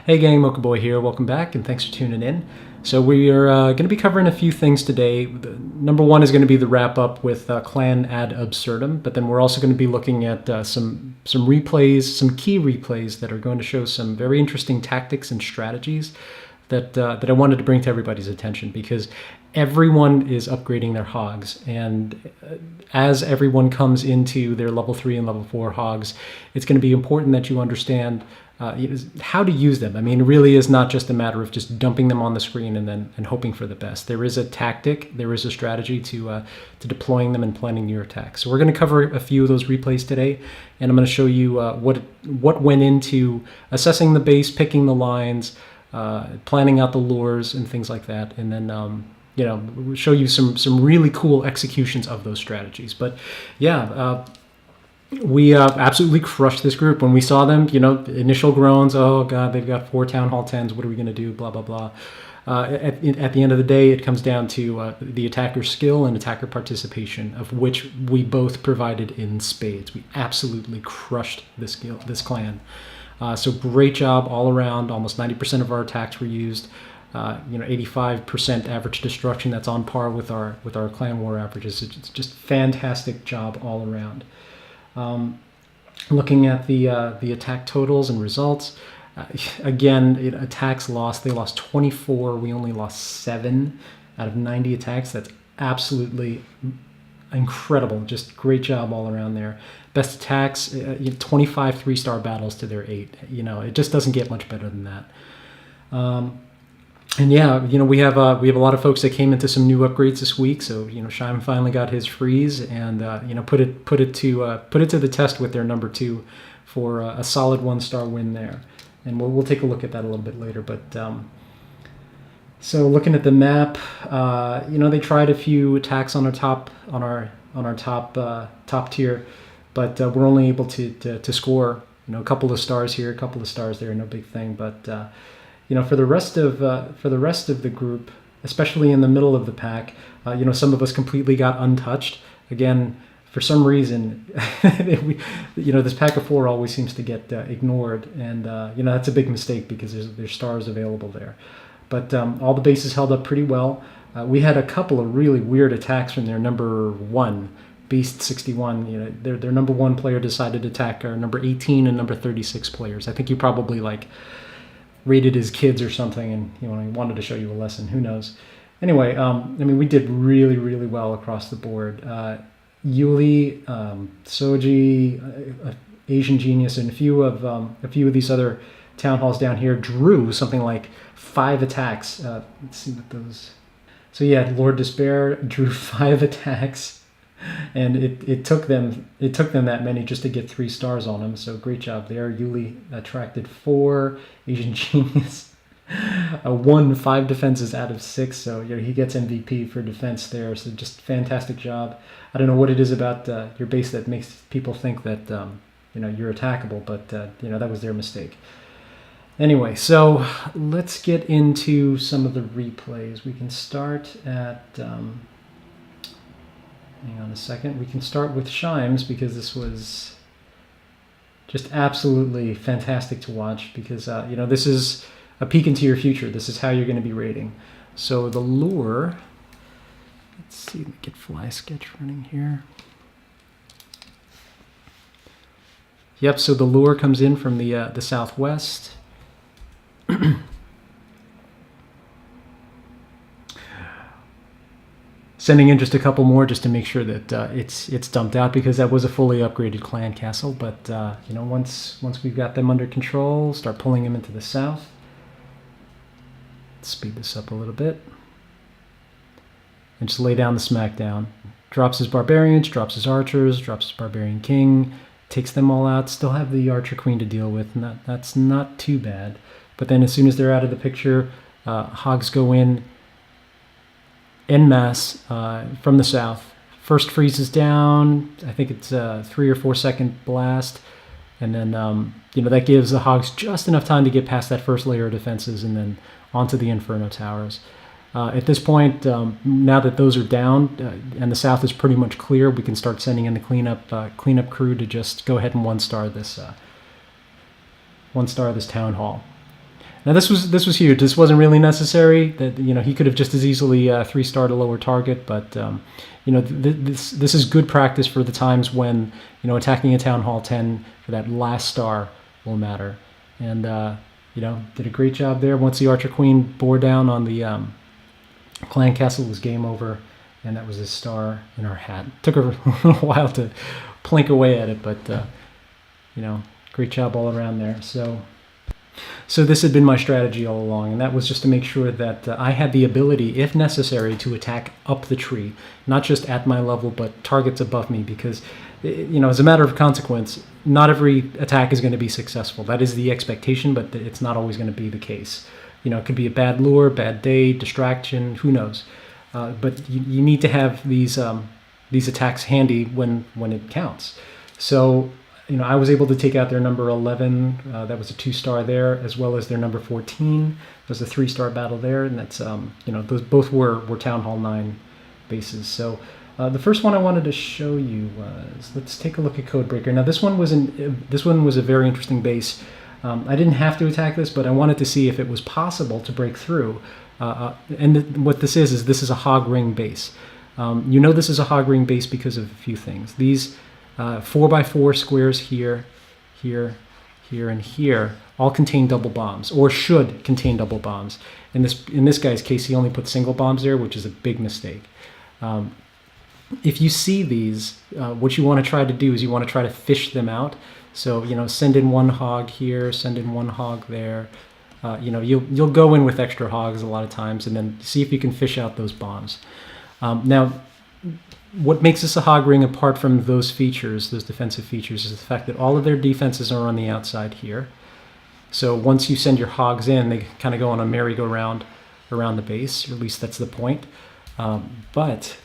Hey gang, Mocha Boy here. Welcome back and thanks for tuning in. So we are going to be covering a few things today. Number one is going to be the wrap up with Clan ad Absurdum, but then we're also going to be looking at some replays, some key replays that are going to show some very interesting tactics and strategies that I wanted to bring to everybody's attention, because everyone is upgrading their hogs, and as everyone comes into their level 3 and level 4 hogs, it's going to be important that you understand how to use them. I mean, it really is not just a matter of just dumping them on the screen and hoping for the best. There is a tactic, there is a strategy to deploying them and planning your attacks. So we're going to cover a few of those replays today, and I'm going to show you what went into assessing the base, picking the lines, planning out the lures and things like that, and then we'll show you some really cool executions of those strategies. But yeah. We absolutely crushed this group. When we saw them, initial groans, oh God, they've got 4 Town Hall 10s, what are we going to do, blah, blah, blah. At the end of the day, it comes down to the attacker skill and attacker participation, of which we both provided in spades. We absolutely crushed this clan. So great job all around. Almost 90% of our attacks were used. 85% average destruction. That's on par with our clan war averages. It's just fantastic job all around. Looking at the attack totals and results, again, attacks lost. They lost 24. We only lost 7 out of 90 attacks. That's absolutely incredible. Just great job all around there. Best attacks, 25 3-star battles to their 8. It just doesn't get much better than that. And yeah, we have a lot of folks that came into some new upgrades this week. So Shime finally got his freeze, and put it to the test with their number 2 for a solid 1-star win there. And we'll take a look at that a little bit later. But so looking at the map, they tried a few attacks on our top tier, but we're only able to score a couple of stars here, a couple of stars there, no big thing. But for the rest of the group, especially in the middle of the pack, some of us completely got untouched. Again, for some reason, this pack of 4 always seems to get ignored, and that's a big mistake, because there's stars available there. But all the bases held up pretty well. We had a couple of really weird attacks from their number 1. Beast 61, their number 1 player decided to attack our number 18 and number 36 players. I think he probably rated his kids or something, and he wanted to show you a lesson. Who knows? Anyway, we did really, really well across the board. Yuli, Soji, Asian Genius, and a few of these other town halls down here drew something like 5 attacks. Let's see what those. So yeah, Lord Despair drew 5 attacks. And it took them that many just to get 3 stars on him. So great job there. Yuli attracted 4. Asian Genius won 5 defenses out of 6. So he gets MVP for defense there. So just fantastic job. I don't know what it is about your base that makes people think that you're attackable, but that was their mistake. Anyway, so let's get into some of the replays. We can start at. Hang on a second. We can start with Shimes, because this was just absolutely fantastic to watch, because this is a peek into your future. This is how you're going to be rating. So the lure, let's see, let me get fly sketch running here. Yep, so the lure comes in from the southwest. Sending in just a couple more just to make sure that it's dumped out, because that was a fully upgraded clan castle. But once we've got them under control, start pulling them into the south. Let's speed this up a little bit, and just lay down the smackdown. Drops his barbarians, drops his archers, drops his barbarian king, takes them all out. Still have the archer queen to deal with, and that's not too bad. But then as soon as they're out of the picture, hogs go in en masse from the south. First freezes down. I think it's a 3 or 4 second blast, and then that gives the hogs just enough time to get past that first layer of defenses, and then onto the Inferno towers. At this point, now that those are down and the south is pretty much clear, we can start sending in the cleanup crew to just go ahead and 1-star this town hall. Now this was huge. This wasn't really necessary. That he could have just as easily 3-starred a lower target, but this is good practice for the times when attacking a Town Hall 10 for that last star will matter. And did a great job there. Once the Archer Queen bore down on the clan castle, it was game over, and that was a star in our hat. Took her a little while to plink away at it, but great job all around there. So this had been my strategy all along, and that was just to make sure that I had the ability, if necessary, to attack up the tree, not just at my level, but targets above me, because, as a matter of consequence, not every attack is going to be successful. That is the expectation, but it's not always going to be the case. It could be a bad lure, bad day, distraction, who knows. But you need to have these attacks handy when it counts. So I was able to take out their number 11. That was a 2-star there, as well as their number 14. It was a 3-star battle there, and that's those both were Town Hall 9 bases. So the first one I wanted to show you was, let's take a look at Codebreaker. Now this one was a very interesting base. I didn't have to attack this, but I wanted to see if it was possible to break through. What this is a hog ring base. This is a hog ring base because of a few things. These 4x4 squares here, and here all contain double bombs, or should contain double bombs. In this guy's case, he only put single bombs there, which is a big mistake. If you see these, what you want to try to do is you want to try to fish them out. So send in one hog here, send in one hog there. You'll go in with extra hogs a lot of times, and then see if you can fish out those bombs. Now, what makes this a hog ring apart from those features, those defensive features, is the fact that all of their defenses are on the outside here. So once you send your hogs in, they kind of go on a merry-go-round around the base, or at least that's the point. But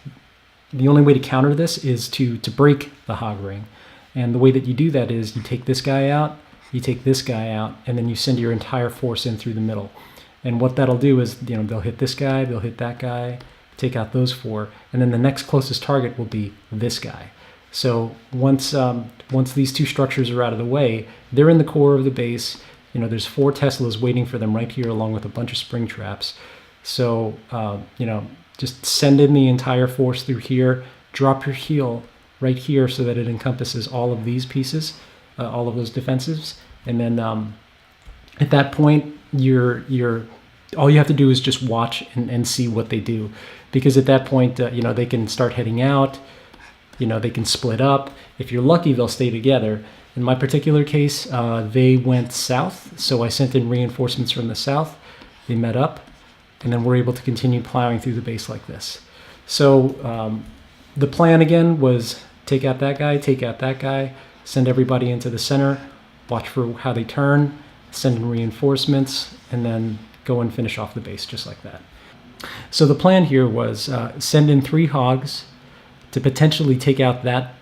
the only way to counter this is to break the hog ring. And the way that you do that is you take this guy out, you take this guy out, and then you send your entire force in through the middle. And what that'll do is, they'll hit this guy, they'll hit that guy, take out those 4, and then the next closest target will be this guy. So once these 2 structures are out of the way, they're in the core of the base. There's 4 Teslas waiting for them right here, along with a bunch of spring traps. So just send in the entire force through here, drop your heel right here so that it encompasses all of these pieces, all of those defensives, and then at that point all you have to do is just watch and see what they do, because at that point they can start heading out, they can split up. If you're lucky, they'll stay together. In my particular case, they went south, so I sent in reinforcements from the south. They met up, and then we're able to continue plowing through the base like this. So the plan again was take out that guy, send everybody into the center, watch for how they turn, send in reinforcements, and then go and finish off the base just like that. So the plan here was send in 3 hogs to potentially take out that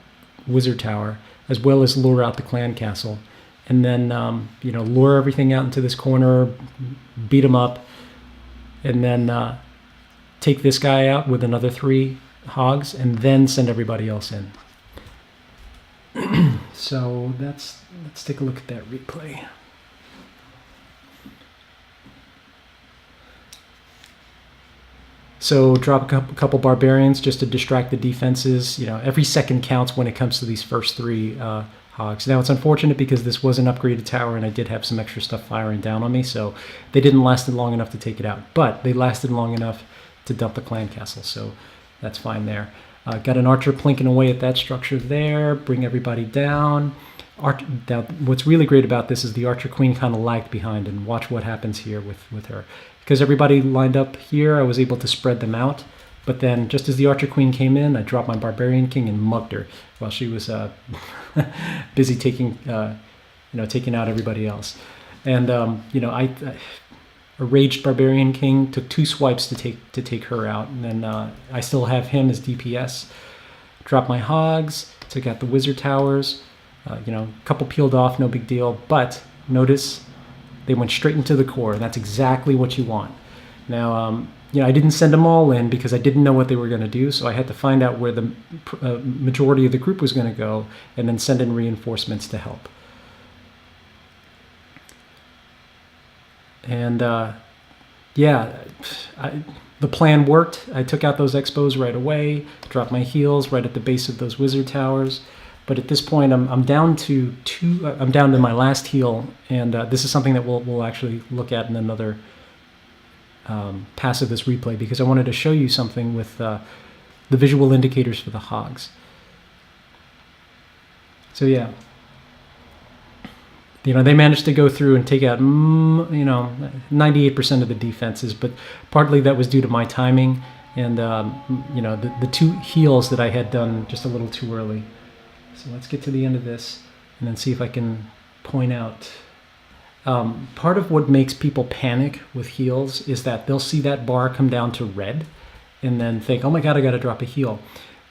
wizard tower, as well as lure out the clan castle, and then lure everything out into this corner, beat them up, and then take this guy out with another 3 hogs, and then send everybody else in. So let's take a look at that replay. So drop a couple barbarians just to distract the defenses. Every second counts when it comes to these first 3 hogs. Now it's unfortunate because this was an upgraded tower, and I did have some extra stuff firing down on me, so they didn't last long enough to take it out. But they lasted long enough to dump the clan castle, so that's fine there. Got an archer plinking away at that structure there, bring everybody down. Now, what's really great about this is the Archer Queen kind of lagged behind, and watch what happens here with her. Because everybody lined up here, I was able to spread them out. But then, just as the Archer Queen came in, I dropped my Barbarian King and mugged her while she was busy taking out everybody else. And a raged Barbarian King took 2 swipes to take her out, and then I still have him as DPS. Dropped my hogs, took out the wizard towers. A couple peeled off, no big deal. But notice they went straight into the core, and that's exactly what you want. Now, I didn't send them all in because I didn't know what they were going to do, so I had to find out where the majority of the group was going to go, and then send in reinforcements to help. And yeah, the plan worked. I took out those expos right away, dropped my heals right at the base of those wizard towers. But at this point, I'm down to I'm down to my last heal, and this is something that we'll actually look at in another pass of this replay, because I wanted to show you something with the visual indicators for the hogs. So yeah, they managed to go through and take out 98% of the defenses, but partly that was due to my timing and the two heals that I had done just a little too early. So let's get to the end of this and then see if I can point out. Part of what makes people panic with heals is that they'll see that bar come down to red and then think, oh my God, I got to drop a heal.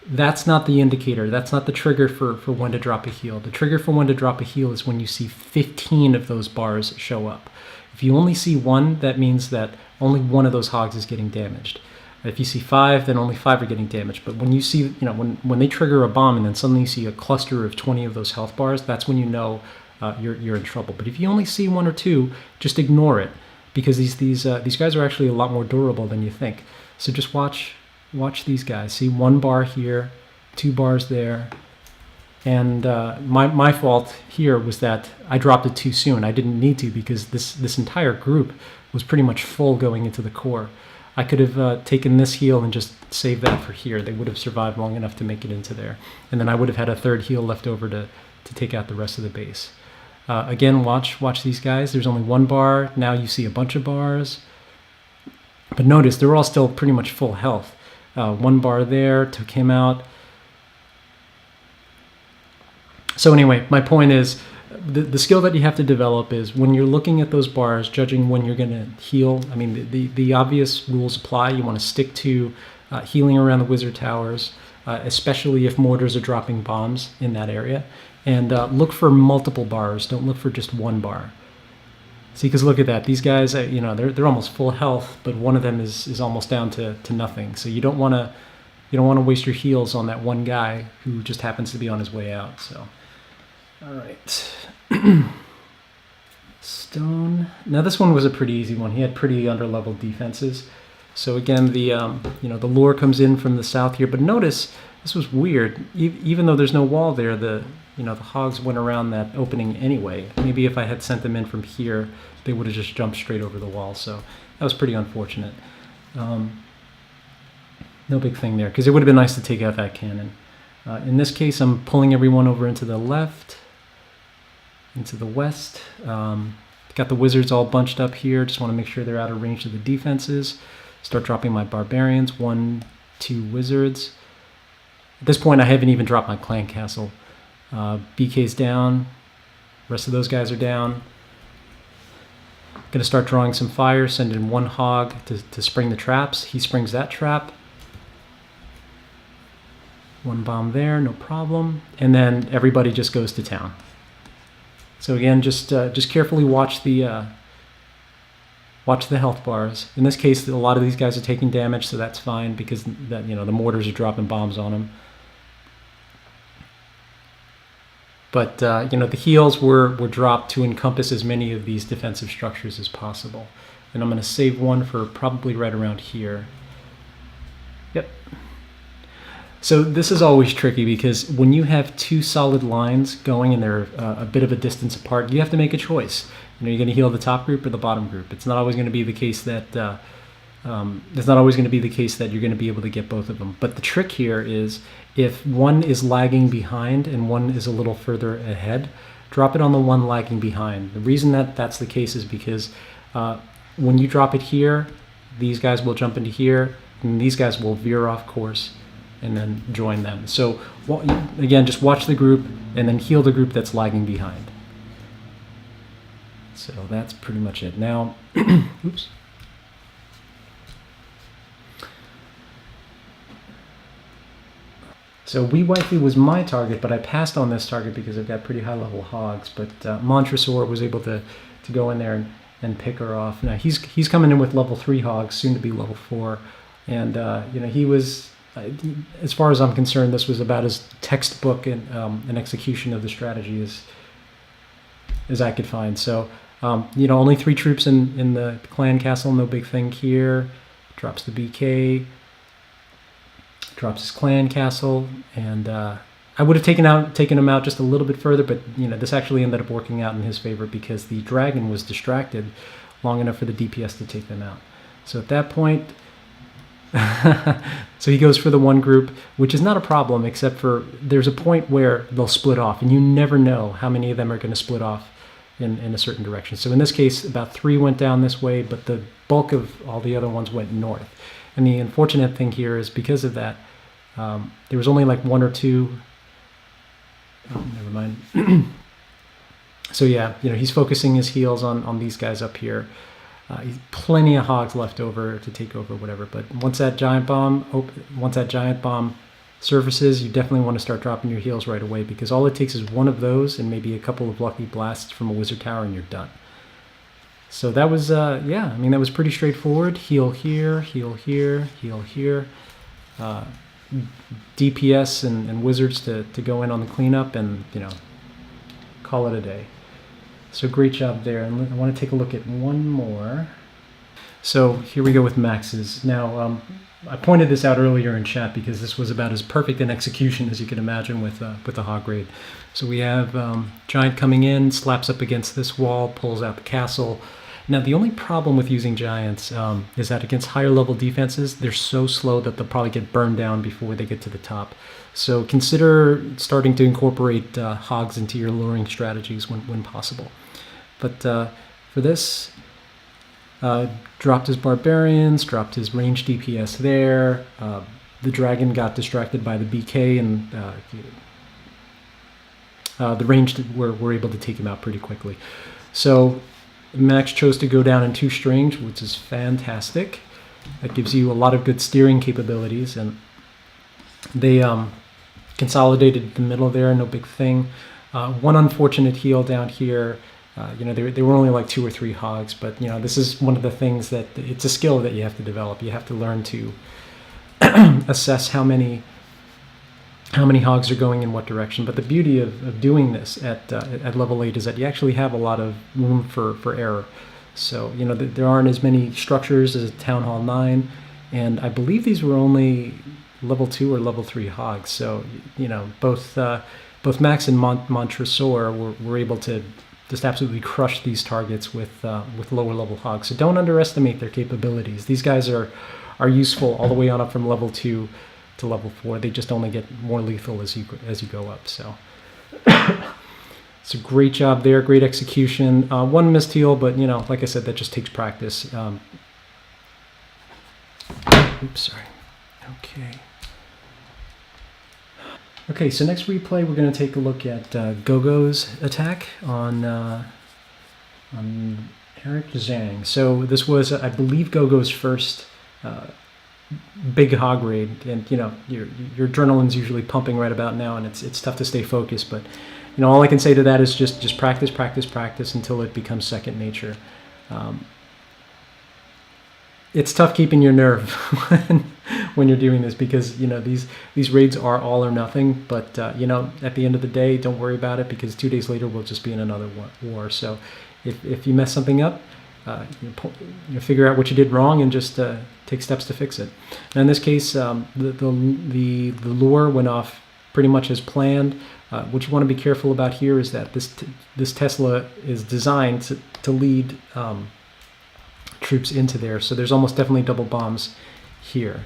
That's not the indicator. That's not the trigger for when to drop a heal. The trigger for when to drop a heal is when you see 15 of those bars show up. If you only see one, that means that only one of those hogs is getting damaged. If you see 5, then only 5 are getting damaged. But when you see, when they trigger a bomb and then suddenly you see a cluster of 20 of those health bars, that's when you know you're in trouble. But if you only see 1 or 2, just ignore it, because these guys are actually a lot more durable than you think. So just watch these guys. See 1 bar here, 2 bars there. And my fault here was that I dropped it too soon. I didn't need to, because this entire group was pretty much full going into the core. I could have taken this heal and just saved that for here. They would have survived long enough to make it into there. And then I would have had a 3rd heal left over to take out the rest of the base. Again, watch these guys. There's only 1 bar. Now you see a bunch of bars. But notice, they're all still pretty much full health. 1 bar there, took him out. So anyway, my point is, the skill that you have to develop is when you're looking at those bars, judging when you're going to heal. I mean, the obvious rules apply. You want to stick to healing around the wizard towers, especially if mortars are dropping bombs in that area. And look for multiple bars. Don't look for just 1 bar. See, because look at that. These guys, they're almost full health, but one of them is almost down to nothing. So you don't want to waste your heals on that one guy who just happens to be on his way out. So. All right. Stone. Now this one was a pretty easy one. He had pretty underleveled defenses. So again, the lure comes in from the south here. But notice this was weird. Even though there's no wall there, the hogs went around that opening anyway. Maybe if I had sent them in from here, they would have just jumped straight over the wall. So that was pretty unfortunate. No big thing there, because it would have been nice to take out that cannon. In this case, I'm pulling everyone over into the left, into the west. Got the wizards all bunched up here. Just want to make sure they're out of range of the defenses. Start dropping my barbarians. 1, 2 wizards. At this point, I haven't even dropped my clan castle. BK's down. Rest of those guys are down. Going to start drawing some fire. Send in 1 hog to spring the traps. He springs that trap. 1 bomb there, no problem. And then everybody just goes to town. So again, just carefully watch the health bars. In this case, a lot of these guys are taking damage, so that's fine, because the mortars are dropping bombs on them. But the heals were dropped to encompass as many of these defensive structures as possible. And I'm going to save 1 for probably right around here. Yep. So this is always tricky, because when you have 2 solid lines going and they're a bit of a distance apart, you have to make a choice. You're going to heal the top group or the bottom group. It's not always going to be the case that you're going to be able to get both of them. But the trick here is, if one is lagging behind and one is a little further ahead, drop it on the one lagging behind. The reason that that's the case is because when you drop it here, these guys will jump into here, and these guys will veer off course and then join them. So again, just watch the group and then heal the group that's lagging behind. So that's pretty much it. Now, oops. So Wee Wifey was my target, but I passed on this target because I've got pretty high level hogs. But Montresor was able to go in there and pick her off. Now he's coming in with level 3 hogs, soon to be level 4, and he was, as far as I'm concerned, this was about as textbook and an execution of the strategy as I could find. So Only 3 troops in the clan castle, no big thing here. Drops the BK, drops his clan castle, and I would have taken him out just a little bit further, but this actually ended up working out in his favor because the dragon was distracted long enough for the DPS to take them out. So at that point, so he goes for the one group, which is not a problem, except for there's a point where they'll split off, and you never know how many of them are going to split off in a certain direction. So in this case, about 3 went down this way, but the bulk of all the other ones went north. And the unfortunate thing here is because of that, there was only like 1 or 2. Oh, never mind. So yeah, he's focusing his heals on these guys up here. He's plenty of hogs left over to take over, whatever. But once that giant bomb surfaces, you definitely want to start dropping your heals right away, because all it takes is one of those and maybe a couple of lucky blasts from a wizard tower, and you're done. So that was that was pretty straightforward. Heal here, heal here, heal here. DPS and wizards to go in on the cleanup, and call it a day. So great job there. And I want to take a look at one more. So here we go with maxes. Now I pointed this out earlier in chat because this was about as perfect an execution as you could imagine with the hog raid. So we have giant coming in, slaps up against this wall, pulls out the castle. Now the only problem with using giants is that against higher level defenses, they're so slow that they'll probably get burned down before they get to the top. So consider starting to incorporate hogs into your luring strategies when possible. But for this, dropped his barbarians, dropped his ranged DPS there. The dragon got distracted by the BK, and the ranged were able to take him out pretty quickly. So Max chose to go down in 2 strings, which is fantastic. That gives you a lot of good steering capabilities, and they consolidated the middle there, no big thing. One unfortunate heal down here. They were only like 2 or 3 hogs, but this is one of the things that it's a skill that you have to develop. You have to learn to assess how many hogs are going in what direction. But the beauty of doing this at level 8 is that you actually have a lot of room for error. So there aren't as many structures as Town Hall 9, and I believe these were only level 2 or level 3 hogs. So both Max and Montresor were able to just absolutely crush these targets with lower level hogs. So don't underestimate their capabilities. These guys are useful all the way on up from level 2 to level 4. They just only get more lethal as you go up. So it's a great job there, great execution. One missed heal, but like I said, that just takes practice. Oops, sorry. Okay, so next replay we're going to take a look at Gogo's attack on Eric Zhang. So this was, I believe, Gogo's first big hog raid, and your adrenaline's usually pumping right about now, and it's tough to stay focused. But all I can say to that is just practice, practice, practice until it becomes second nature. It's tough keeping your nerve when you're doing this, because these raids are all or nothing. But at the end of the day, don't worry about it, because 2 days later we'll just be in another war. So if you mess something up, figure out what you did wrong and just take steps to fix it. And in this case, the lure went off pretty much as planned. What you want to be careful about here is that this Tesla is designed to lead troops into there, so there's almost definitely double bombs here.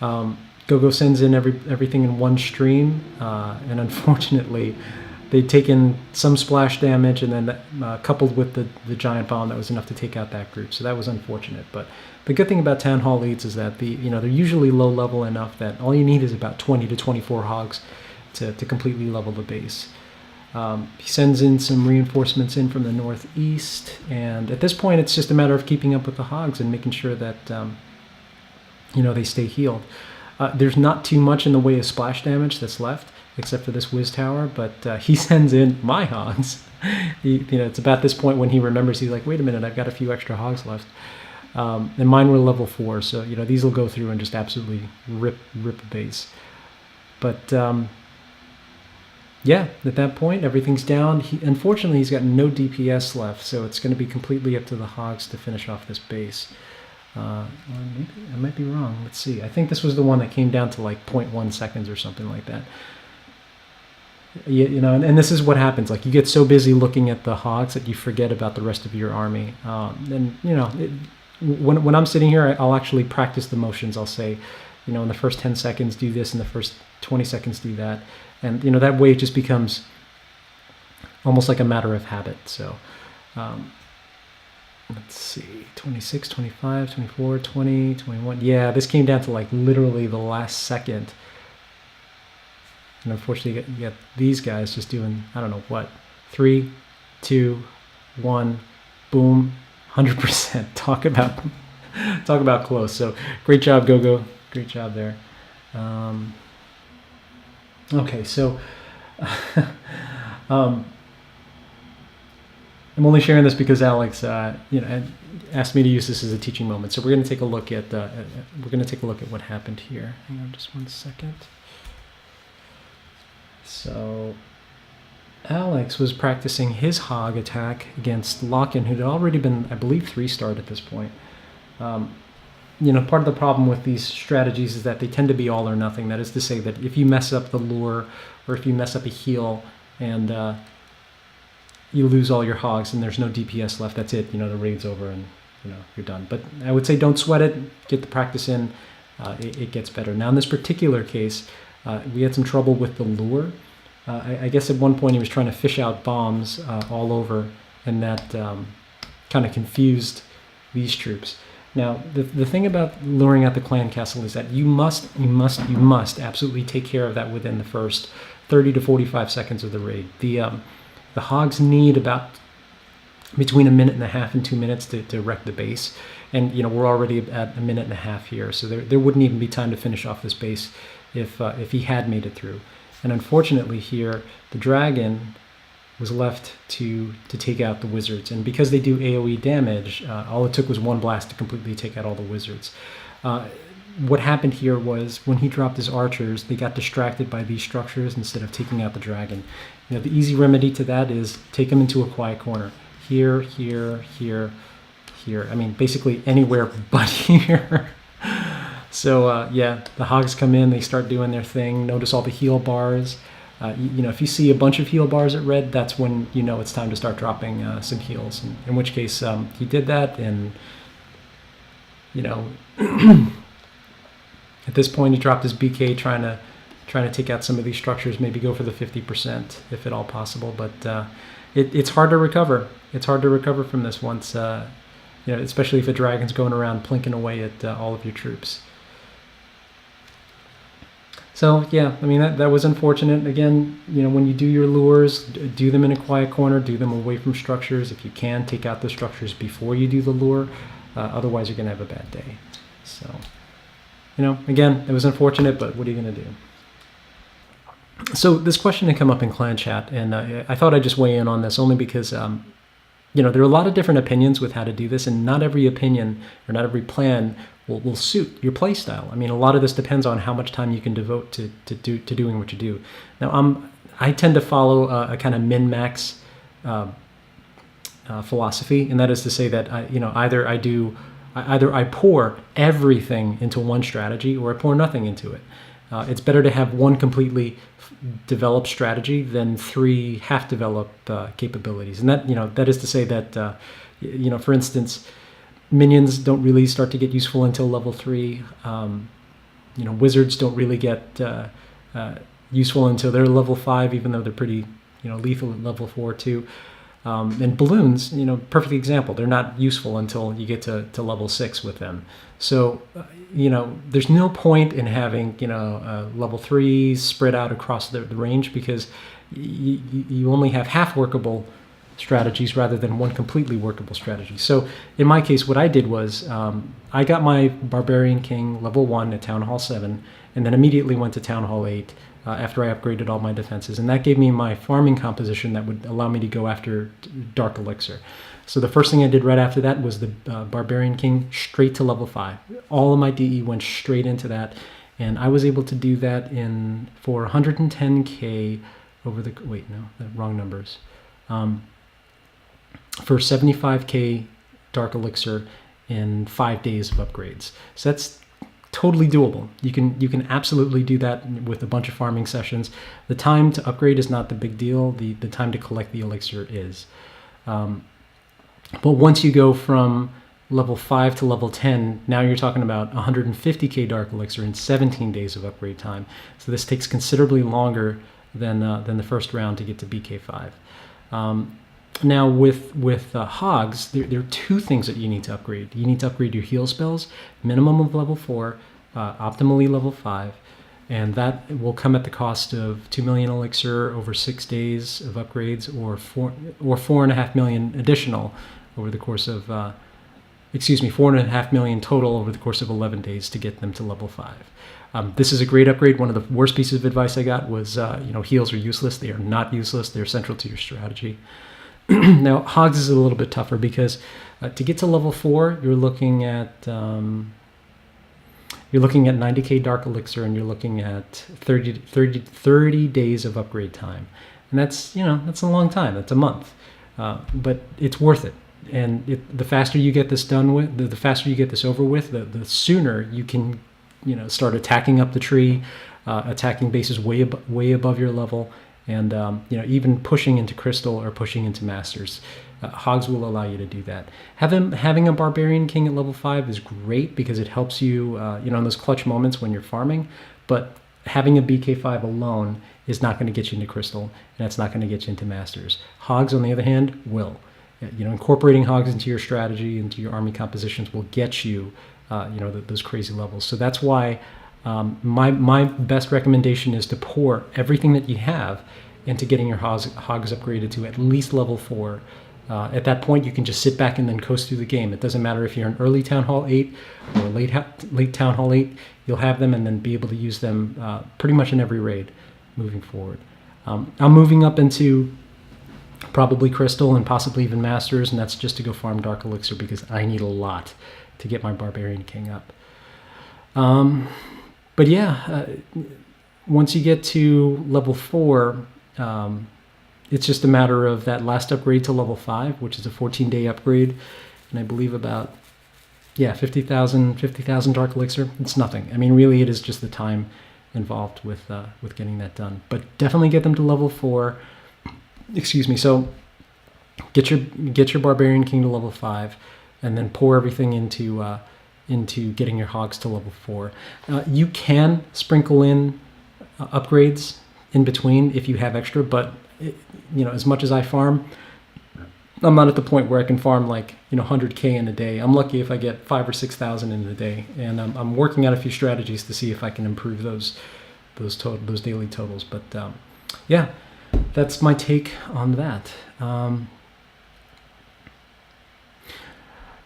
Gogo sends in everything in one stream, and unfortunately they'd taken some splash damage, and then coupled with the giant bomb, that was enough to take out that group. So that was unfortunate. But the good thing about Town Hall leads is that they're usually low level enough that all you need is about 20 to 24 hogs to completely level the base. He sends in some reinforcements in from the northeast, and at this point it's just a matter of keeping up with the hogs and making sure that they stay healed. There's not too much in the way of splash damage that's left, except for this whiz tower, but he sends in my hogs. It's about this point when he remembers, he's like, wait a minute, I've got a few extra hogs left. And mine were level 4, so these will go through and just absolutely rip the base. But yeah, at that point, everything's down. Unfortunately, he's got no DPS left, so it's going to be completely up to the hogs to finish off this base. Well, maybe I might be wrong. Let's see. I think this was the one that came down to like 0.1 seconds or something like that. You know, and this is what happens. Like, you get so busy looking at the hogs that you forget about the rest of your army. And you know, when I'm sitting here, I'll actually practice the motions. I'll say, you know, in the first 10 seconds, do this. In the first 20 seconds, do that. And you know, that way it just becomes almost like a matter of habit. So let's see, 26, 25, 24, 20, 21. Yeah, this came down to like literally the last second. And unfortunately, you got these guys just doing, I don't know what, 3, 2, 1, boom, 100%. Talk about close. So great job, Gogo. Great job there. Okay, so I'm only sharing this because Alex, you know, asked me to use this as a teaching moment. So we're going to take a look at what happened here. Hang on, just 1 second. So Alex was practicing his hog attack against Locken, who'd already been, I believe, 3-starred at this point. You know, part of the problem with these strategies is that they tend to be all or nothing. That is to say that if you mess up the lure or if you mess up a heal and you lose all your hogs and there's no DPS left, that's it. You know, the raid's over and, you know, you're done. But I would say don't sweat it. Get the practice in. It gets better. Now, in this particular case, we had some trouble with the lure. I guess at one point he was trying to fish out bombs all over, and that kind of confused these troops. Now, the thing about luring out the clan castle is that you must absolutely take care of that within the first 30 to 45 seconds of the raid. The hogs need about between 1.5 minutes and 2 minutes to wreck the base. And, you know, we're already at 1.5 minutes here, so there wouldn't even be time to finish off this base if he had made it through. And unfortunately here, the dragon was left to take out the wizards. And because they do AoE damage, all it took was 1 blast to completely take out all the wizards. What happened here was when he dropped his archers, they got distracted by these structures instead of taking out the dragon. You know, the easy remedy to that is take them into a quiet corner. Here, here, here, here. I mean, basically anywhere but here. So yeah, the hogs come in, they start doing their thing. Notice all the heal bars. You know, if you see a bunch of heal bars at red, that's when you know it's time to start dropping some heals. In which case, he did that, and you know, at this point, he dropped his BK, trying to take out some of these structures, maybe go for the 50% if at all possible. But it's hard to recover. It's hard to recover from this once, you know, especially if a dragon's going around plinking away at all of your troops. So yeah, I mean, that was unfortunate. Again, you know, when you do your lures, do them in a quiet corner, do them away from structures. If you can, take out the structures before you do the lure. Otherwise, you're going to have a bad day. So, you know, again, it was unfortunate, but what are you going to do? So this question had come up in clan chat, and I thought I'd just weigh in on this only because, you know, there are a lot of different opinions with how to do this, and not every opinion or not every plan will suit your play style. I mean, a lot of this depends on how much time you can devote to doing what you do. Now, I tend to follow a kind of min-max philosophy, and that is to say that you know, either I pour everything into one strategy or I pour nothing into it. It's better to have one completely developed strategy than 3 half-developed capabilities, and that, you know, that is to say that you know, for instance, minions don't really start to get useful until level 3. You know, wizards don't really get useful until they're level 5, even though they're pretty, you know, lethal at level 4 too. And balloons, you know, perfect example. They're not useful until you get to level 6 with them. So, you know, there's no point in having, you know, level 3 spread out across the range, because you only have half workable strategies rather than one completely workable strategy. So in my case, what I did was I got my Barbarian King level 1 at Town Hall 7, and then immediately went to Town Hall 8 after I upgraded all my defenses. And that gave me my farming composition that would allow me to go after Dark Elixir. So the first thing I did right after that was the Barbarian King straight to level 5. All of my DE went straight into that, and I was able to do that for 110k over the, wait, no, the wrong numbers. For 75k Dark Elixir in 5 days of upgrades. So that's totally doable. You can absolutely do that with a bunch of farming sessions. The time to upgrade is not the big deal. The time to collect the elixir is. But once you go from level 5 to level 10, now you're talking about 150k Dark Elixir in 17 days of upgrade time. So this takes considerably longer than the first round to get to BK5. Now with hogs, there are two things that you need to upgrade. You need to upgrade your heal spells, minimum of level 4, optimally level 5, and that will come at the cost of 2 million elixir over 6 days of upgrades, or 4.5 million additional over the course of 4.5 million total over the course of 11 days to get them to level 5. This is a great upgrade. One of the worst pieces of advice I got was, heals are useless. They are not useless. They're central to your strategy. Now, hogs is a little bit tougher because to get to level 4, you're looking at 90k Dark Elixir, and you're looking at 30 days of upgrade time, and that's a long time. That's a month, but it's worth it. And the faster you get this done with, the faster you get this over with, the sooner you can start attacking up the tree, attacking bases way above your level. And even pushing into Crystal or pushing into Masters. Hogs will allow you to do that. Having a Barbarian King at level 5 is great because it helps you, in those clutch moments when you're farming. But having a BK5 alone is not going to get you into Crystal, and that's not going to get you into Masters. Hogs, on the other hand, will. Incorporating hogs into your strategy, into your army compositions, will get you, those crazy levels. So that's why. My best recommendation is to pour everything that you have into getting your hogs upgraded to at least level 4. At that point, you can just sit back and then coast through the game. It doesn't matter if you're in early Town Hall 8 or late Town Hall 8. You'll have them and then be able to use them pretty much in every raid moving forward. I'm moving up into probably Crystal and possibly even Masters, and that's just to go farm Dark Elixir because I need a lot to get my Barbarian King up. But yeah, once you get to level 4, it's just a matter of that last upgrade to level 5, which is a 14-day upgrade, and I believe about 50,000 Dark Elixir. It's nothing. I mean, really, it is just the time involved with getting that done. But definitely get them to level 4. Excuse me. So get your Barbarian King to level 5, and then pour everything into getting your hogs to level 4. You can sprinkle in upgrades in between if you have extra, but as much as I farm, I'm not at the point where I can farm 100k in a day. I'm lucky if I get 5,000 or 6,000 in a day, and I'm working out a few strategies to see if I can improve those daily totals. But yeah, that's my take on that.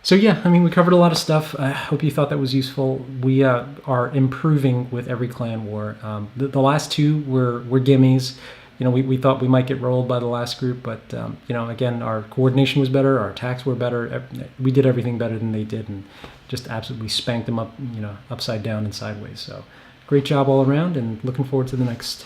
So yeah, I mean, we covered a lot of stuff. I hope you thought that was useful. We are improving with every clan war. The last two were gimmies. We thought we might get rolled by the last group, but again, our coordination was better, our attacks were better. We did everything better than they did, and just absolutely spanked them up, upside down and sideways. So great job all around, and looking forward to the next